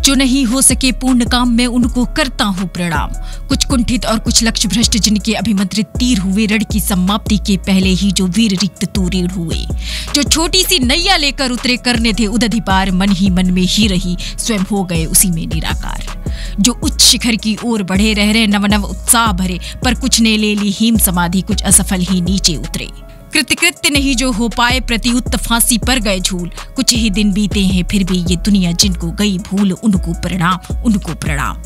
जो नहीं हो सके पूर्ण काम, मैं उनको करता हूँ प्रणाम। कुछ कुंठित और कुछ लक्ष्य भ्रष्ट, जिनके अभिमंत्रित तीर हुए, रण की समाप्ति के पहले ही जो वीर रिक्त तूरीण हुए। जो छोटी सी नैया लेकर उतरे, करने थे उदधि पार, मन ही मन में ही रही, स्वयं हो गए उसी में निराकार। जो उच्च शिखर की ओर बढ़े, रह रहे नव उत्साह भरे, पर कुछ ने ले ली हीम समाधि, कुछ असफल ही नीचे उतरे। कृत्य नहीं जो हो पाए, प्रतिउत फांसी पर गए झूल। कुछ ही दिन बीते हैं फिर भी ये दुनिया जिनको गई भूल, उनको प्रणाम, उनको प्रणाम।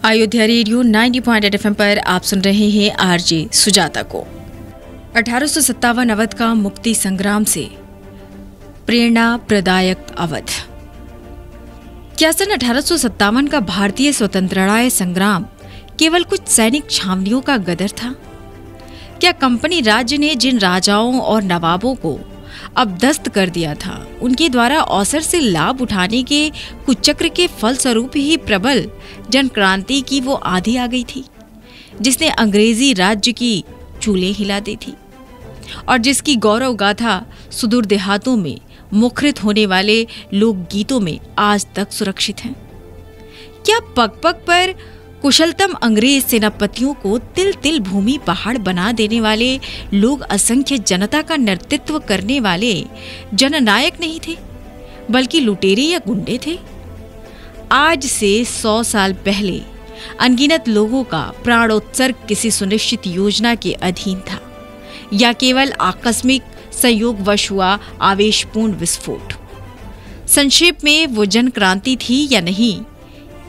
अयोध्या रेडियो 90.8 FM पर आप सुन रहे हैं आरजे सुजाता को। 1857 अवध का मुक्ति संग्राम से प्रेरणा प्रदायक अवध। क्या सन 1857 का भारतीय स्वतंत्रता संग्राम केवल कुछ सैनिक छावनियों का गदर था? क्या कंपनी राज्य ने जिन राजाओं और नवाबों को अपदस्थ कर दिया था, उनके द्वारा अवसर से लाभ उठाने के कुचक्र के फलस्वरूप ही प्रबल जन क्रांति की वो आंधी आ गई थी, जिसने अंग्रेजी राज्य की चूलें हिला दी थी और जिसकी गौरव गाथा सुदूर देहातों में मुखरित होने वाले लोकगीतों में आज तक सुरक्षित हैं? क्या पग पग पर कुशलतम अंग्रेज सेनापतियों को तिल तिल भूमि पहाड़ बना देने वाले लोग असंख्य जनता का नेतृत्व करने वाले जननायक नहीं थे, बल्कि लुटेरे या गुंडे थे? आज से 100 साल पहले अनगिनत लोगों का प्राणोत्सर्ग किसी सुनिश्चित योजना के अधीन था, या केवल आकस्मिक संयोगवश हुआ आवेशपूर्ण विस्फोट? संक्षेप में वो जन क्रांति थी या नहीं,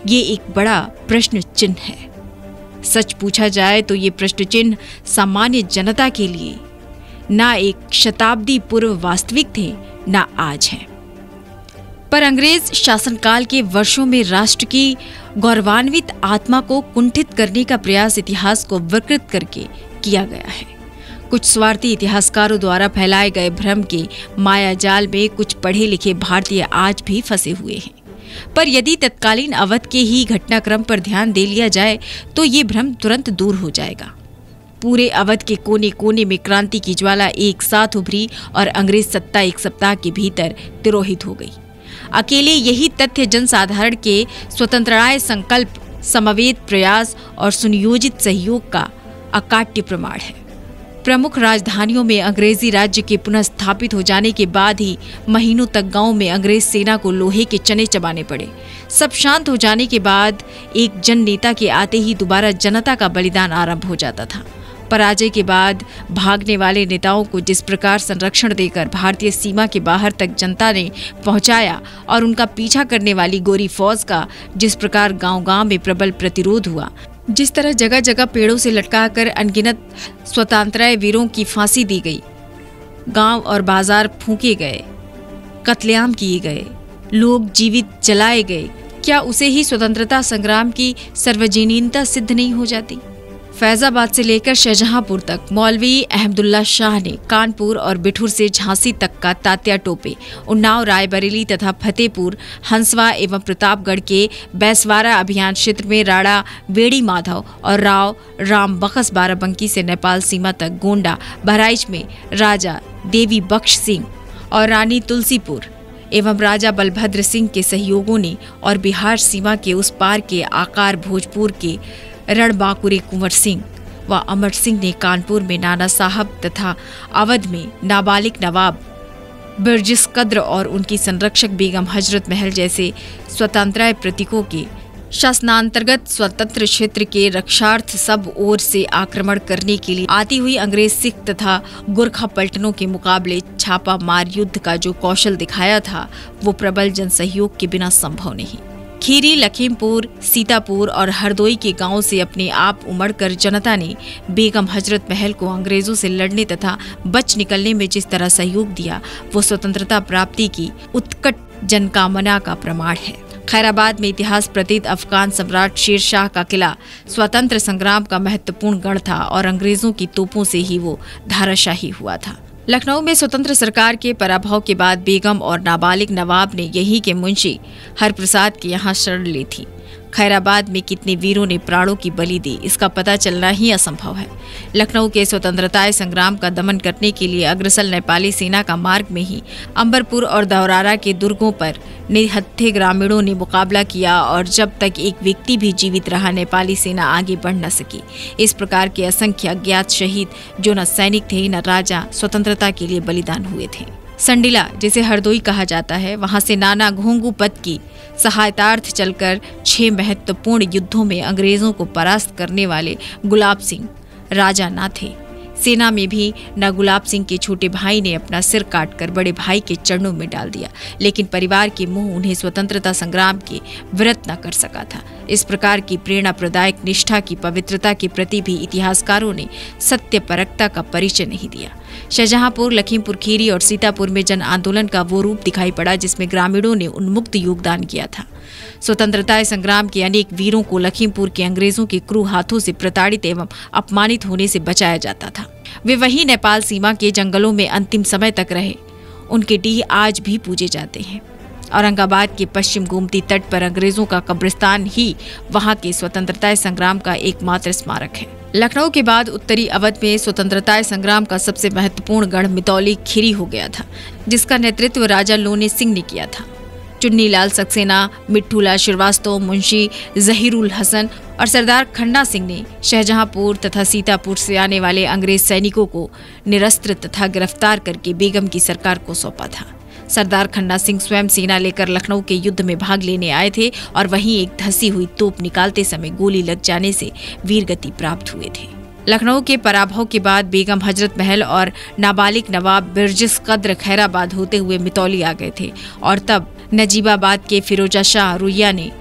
ये एक बड़ा प्रश्न चिन्ह है। सच पूछा जाए तो ये प्रश्न चिन्ह सामान्य जनता के लिए ना एक शताब्दी पूर्व वास्तविक थे, ना आज है। पर अंग्रेज शासनकाल के वर्षों में राष्ट्र की गौरवान्वित आत्मा को कुंठित करने का प्रयास इतिहास को विकृत करके किया गया है। कुछ स्वार्थी इतिहासकारों द्वारा फैलाए गए भ्रम के माया जाल में कुछ पढ़े लिखे भारतीय आज भी फंसे हुए हैं। पर यदि तत्कालीन अवध के ही घटनाक्रम पर ध्यान दे लिया जाए तो ये भ्रम तुरंत दूर हो जाएगा। पूरे अवध के कोने कोने में क्रांति की ज्वाला एक साथ उभरी और अंग्रेज सत्ता एक सप्ताह के भीतर तिरोहित हो गई। अकेले यही तथ्य जनसाधारण के स्वतंत्रता संकल्प, समवेत प्रयास और सुनियोजित सहयोग का अकाट्य प्रमाण है। प्रमुख राजधानियों में अंग्रेजी राज्य के पुनः स्थापित हो जाने के बाद ही महीनों तक गांव में अंग्रेज सेना को लोहे के चने चबाने पड़े। सब शांत हो जाने के बाद एक जन नेता के आते ही दोबारा जनता का बलिदान आरंभ हो जाता था। पराजय के बाद भागने वाले नेताओं को जिस प्रकार संरक्षण देकर भारतीय सीमा के बाहर तक जनता ने पहुंचाया और उनका पीछा करने वाली गोरी फौज का जिस प्रकार गांव-गांव में प्रबल प्रतिरोध हुआ, जिस तरह जगह जगह पेड़ों से लटकाकर अनगिनत स्वतंत्रता वीरों की फांसी दी गई, गांव और बाजार फूंके गए, कत्लेआम किए गए, लोग जीवित जलाए गए, क्या उसे ही स्वतंत्रता संग्राम की सार्वजनीनता सिद्ध नहीं हो जाती? फैजाबाद से लेकर शाहजहांपुर तक मौलवी अहमदुल्ला शाह ने कानपुर और बिठूर से झांसी तक का तात्या टोपे, उन्नाव, रायबरेली तथा फतेहपुर, हंसवा एवं प्रतापगढ़ के बैसवारा अभियान क्षेत्र में राणा वेड़ी माधव और राव राम बखस बाराबंकी से नेपाल सीमा तक, गोंडा, बहराइच में राजा देवी बख्श सिंह और रानी तुलसीपुर एवं राजा बलभद्र सिंह के सहयोगों ने, और बिहार सीमा के उस पार के आकार भोजपुर के रणबांकुरे कुंवर सिंह व अमर सिंह ने कानपुर में नाना साहब तथा अवध में नाबालिग नवाब बिरजिस कद्र और उनकी संरक्षक बेगम हजरत महल जैसे स्वतंत्रता प्रतीकों के शासनांतर्गत स्वतंत्र क्षेत्र के रक्षार्थ सब ओर से आक्रमण करने के लिए आती हुई अंग्रेज सिख तथा गोरखा पलटनों के मुकाबले छापा मार युद्ध का जो कौशल दिखाया था, वो प्रबल जन सहयोग के बिना संभव नहीं। खीरी, लखीमपुर, सीतापुर और हरदोई के गांवों से अपने आप उमड़कर जनता ने बेगम हजरत महल को अंग्रेजों से लड़ने तथा बच निकलने में जिस तरह सहयोग दिया, वो स्वतंत्रता प्राप्ति की उत्कट जनकामना का प्रमाण है। खैराबाद में इतिहास प्रतीत अफगान सम्राट शेर शाह का किला स्वतंत्र संग्राम का महत्वपूर्ण गढ़ था और अंग्रेजों की तोपों से ही वो धाराशाही हुआ था। लखनऊ में स्वतंत्र सरकार के पराभव के बाद बेगम और नाबालिग नवाब ने यहीं के मुंशी हरप्रसाद के यहाँ शरण ली थी। खैराबाद में कितने वीरों ने प्राणों की बलि दी, इसका पता चलना ही असंभव है। लखनऊ के स्वतंत्रता संग्राम का दमन करने के लिए अग्रसर नेपाली सेना का मार्ग में ही अंबरपुर और दौरारा के दुर्गों पर निहत्थे ग्रामीणों ने मुकाबला किया और जब तक एक व्यक्ति भी जीवित रहा नेपाली सेना आगे बढ़ न सकी। इस प्रकार के असंख्य अज्ञात शहीद जो न सैनिक थे न राजा स्वतंत्रता के लिए बलिदान हुए थे। संडिला, जिसे हरदोई कहा जाता है, वहां से नाना घोंगूपत की सहायतार्थ चलकर 6 महत्वपूर्ण युद्धों में अंग्रेजों को परास्त करने वाले गुलाब सिंह राजा ना थे। सेना में भी न गुलाब सिंह के छोटे भाई ने अपना सिर काटकर बड़े भाई के चरणों में डाल दिया, लेकिन परिवार के मुंह उन्हें स्वतंत्रता संग्राम के व्रत न कर सका था। इस प्रकार की प्रेरणाप्रदायक निष्ठा की पवित्रता के प्रति भी इतिहासकारों ने सत्यपरकता का परिचय नहीं दिया। शाहजहांपुर, लखीमपुर खीरी और सीतापुर में जन आंदोलन का वो रूप दिखाई पड़ा जिसमें ग्रामीणों ने उन्मुक्त योगदान किया था। स्वतंत्रता संग्राम के अनेक वीरों को लखीमपुर के अंग्रेजों के क्रूर हाथों से प्रताड़ित एवं अपमानित होने से बचाया जाता था। वे वही नेपाल सीमा के जंगलों में अंतिम समय तक रहे। उनके डीह आज भी पूजे जाते हैं। औरंगाबाद के पश्चिम गोमती तट पर अंग्रेजों का कब्रिस्तान ही वहां के स्वतंत्रता संग्राम का एकमात्र स्मारक है। लखनऊ के बाद उत्तरी अवध में स्वतंत्रता संग्राम का सबसे महत्वपूर्ण गढ़ मितौली खीरी हो गया था, जिसका नेतृत्व राजा लोने सिंह ने किया था। चुन्नीलाल सक्सेना, मिट्ठूलाल श्रीवास्तव, मुंशी जहीरुल हसन और सरदार खन्ना सिंह ने शाहजहांपुर तथा सीतापुर से आने वाले अंग्रेज सैनिकों को निरस्त्र तथा गिरफ्तार करके बेगम की सरकार को सौंपा था। सरदार खन्ना सिंह स्वयं सेना लेकर लखनऊ के युद्ध में भाग लेने आए थे और वहीं एक धसी हुई तोप निकालते समय गोली लग जाने से वीरगति प्राप्त हुए थे। लखनऊ के पराभव के बाद बेगम हजरत महल और नाबालिग नवाब बिरजिस कद्र खैराबाद होते हुए मितौली आ गए थे और तब नजीबाबाद के फिरोजा शाह रुइया ने,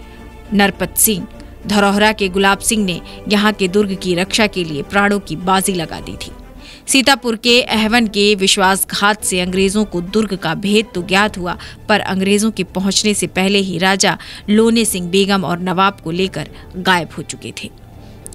नरपत सिंह, धरोहरा के गुलाब सिंह ने यहाँ के दुर्ग की रक्षा के लिए प्राणों की बाजी लगा दी थी। सीतापुर के अहवन के विश्वासघात से अंग्रेजों को दुर्ग का भेद तो ज्ञात हुआ, पर अंग्रेजों के पहुंचने से पहले ही राजा लोने सिंह बेगम और नवाब को लेकर गायब हो चुके थे।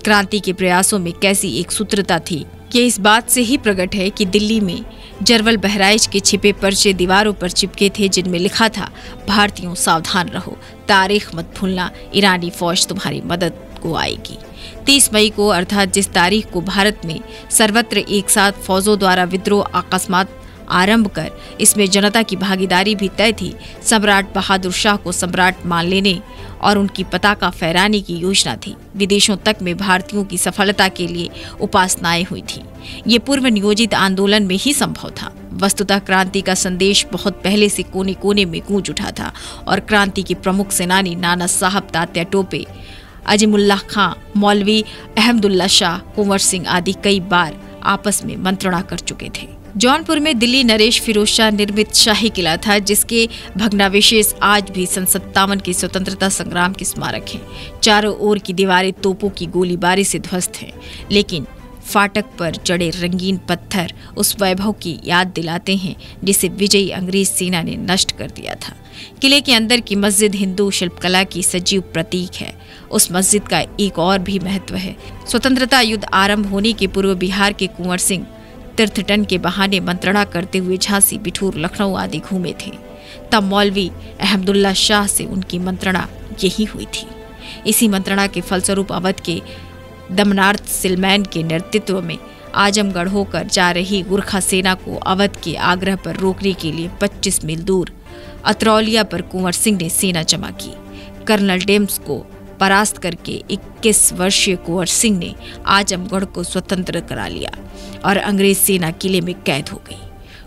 क्रांति के प्रयासों में कैसी एक सूत्रता थी, ये इस बात से ही प्रकट है कि दिल्ली में जरवल बहराइच के छिपे पर्चे दीवारों पर चिपके थे जिनमें लिखा था, भारतीयों सावधान रहो, तारीख मत भूलना, ईरानी फौज तुम्हारी मदद को आएगी। 30 मई को अर्थात जिस तारीख को भारत में सर्वत्र एक साथ फौजों द्वारा विद्रोह अकस्मात आरंभ कर इसमें जनता की भागीदारी भी तय थी, सम्राट बहादुर शाह को सम्राट मान लेने और उनकी पताका फहराने की योजना थी। विदेशों तक में भारतीयों की सफलता के लिए उपासनाएं हुई थी। ये पूर्व नियोजित आंदोलन में ही संभव था। वस्तुतः क्रांति का संदेश बहुत पहले से कोने कोने में गूंज उठा था और क्रांति के प्रमुख सेनानी नाना साहब तात्या टोपे, अजीमुल्लाह खां, मौलवी अहमदुल्ला शाह, कुंवर सिंह आदि कई बार आपस में मंत्रणा कर चुके थे। जौनपुर में दिल्ली नरेश फिरोज शाह निर्मित शाही किला था, जिसके भग्नावशेष आज भी सन 57 के स्वतंत्रता संग्राम के स्मारक हैं। चारों ओर की दीवारें तोपों की गोलीबारी से ध्वस्त हैं, लेकिन फाटक पर जड़े रंगीन पत्थर उस वैभव की याद दिलाते हैं जिसे विजयी अंग्रेज सेना ने नष्ट कर दिया था। किले के अंदर की मस्जिद हिंदू शिल्पकला की सजीव प्रतीक है। उस मस्जिद का एक और भी महत्व है। स्वतंत्रता युद्ध आरंभ होने के पूर्व बिहार के कुंवर सिंह तीर्थटन के बहाने मंत्रणा करते हुए झांसी, बिठूर, लखनऊ आदि घूमे थे। तब मौलवी अहमदुल्ला शाह से उनकी मंत्रणा यही हुई थी। इसी मंत्रणा के फलस्वरूप अवध के दमनार्थ सिलमैन के नेतृत्व में आजमगढ़ होकर जा रही गुरखा सेना को अवध के आग्रह पर रोकने के लिए 25 मील दूर अतरौलिया पर कुंवर सिंह ने सेना जमा की। कर्नल डेम्स को परास्त करके 21 वर्षीय कुंवर सिंह ने आजमगढ़ को स्वतंत्र करा लिया और अंग्रेज सेना किले में कैद हो गई।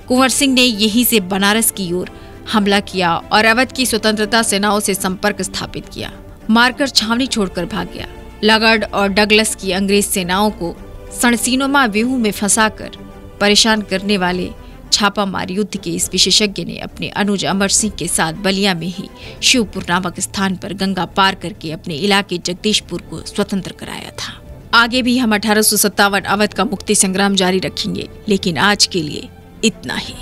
कुंवर सिंह ने यहीं से बनारस की ओर हमला किया और अवध की स्वतंत्रता सेनाओं से संपर्क स्थापित किया। मारकर छावनी छोड़कर भाग गया। लागर्ड और डगलस की अंग्रेज सेनाओं को सणसीनुमा व्यूह में फंसाकर परेशान करने वाले छापामार युद्ध के इस विशेषज्ञ ने अपने अनुज अमर सिंह के साथ बलिया में ही शिवपुर नामक स्थान पर गंगा पार करके अपने इलाके जगदीशपुर को स्वतंत्र कराया था। आगे भी हम 1857 अवध का मुक्ति संग्राम जारी रखेंगे, लेकिन आज के लिए इतना ही।